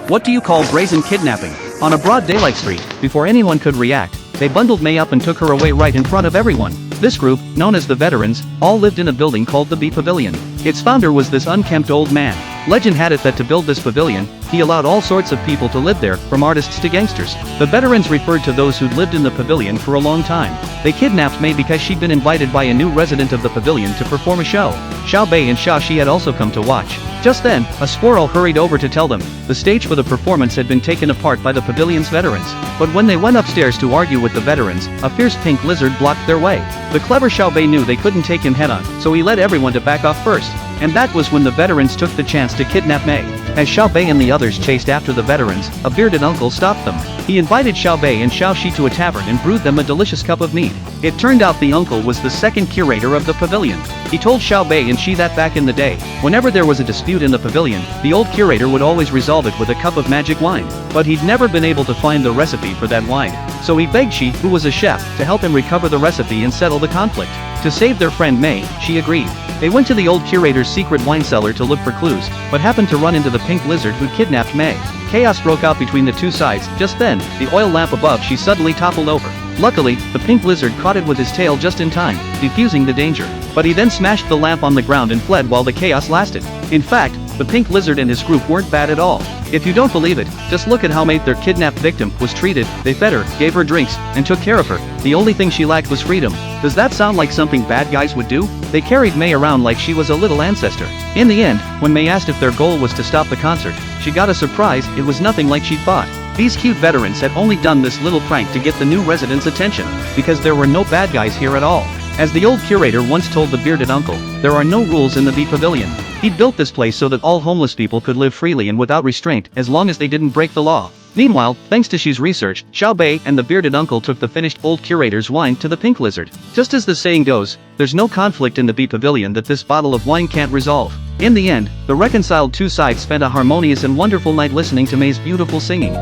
What do you call brazen kidnapping? On a broad daylight street, before anyone could react, they bundled May up and took her away right in front of everyone. This group, known as the Veterans, all lived in a building called the B Pavilion. Its founder was this unkempt old man. Legend had it that to build this pavilion, he allowed all sorts of people to live there, from artists to gangsters. The Veterans referred to those who'd lived in the pavilion for a long time. They kidnapped May because she'd been invited by a new resident of the pavilion to perform a show. Xiao Bei and Xiao Shi had also come to watch. Just then, a squirrel hurried over to tell them the stage for the performance had been taken apart by the pavilion's veterans. But when they went upstairs to argue with the veterans, a fierce pink lizard blocked their way. The clever Xiao Bei knew they couldn't take him head-on, so he led everyone to back off first. And that was when the veterans took the chance to kidnap May. As Xiao Bei and the others chased after the veterans, a bearded uncle stopped them. He invited Xiao Bei and Xiao Shi to a tavern and brewed them a delicious cup of mead. It turned out the uncle was the second curator of the pavilion. He told Xiao Bei and Shi that back in the day, whenever there was a dispute in the pavilion, the old curator would always resolve it with a cup of magic wine. But he'd never been able to find the recipe for that wine. So he begged Shi, who was a chef, to help him recover the recipe and settle the conflict. To save their friend May, she agreed. They went to the old curator's secret wine cellar to look for clues, but happened to run into the pink lizard who kidnapped May. Chaos broke out between the two sides. Just then, the oil lamp above Shi suddenly toppled over. Luckily, the pink lizard caught it with his tail just in time, defusing the danger. But he then smashed the lamp on the ground and fled while the chaos lasted. In fact, the pink lizard and his group weren't bad at all. If you don't believe it, just look at how May, their kidnapped victim, was treated. They fed her, gave her drinks, and took care of her. The only thing she lacked was freedom. Does that sound like something bad guys would do? They carried May around like she was a little ancestor. In the end, when May asked if their goal was to stop the concert, she got a surprise. It was nothing like she'd thought. These cute veterans had only done this little prank to get the new residents' attention, because there were no bad guys here at all. As the old curator once told the bearded uncle, there are no rules in the B Pavilion. He'd built this place so that all homeless people could live freely and without restraint, as long as they didn't break the law. Meanwhile, thanks to Shi's research, Xiao Bei and the bearded uncle took the finished old curator's wine to the pink lizard. Just as the saying goes, there's no conflict in the B Pavilion that this bottle of wine can't resolve. In the end, the reconciled two sides spent a harmonious and wonderful night listening to May's beautiful singing.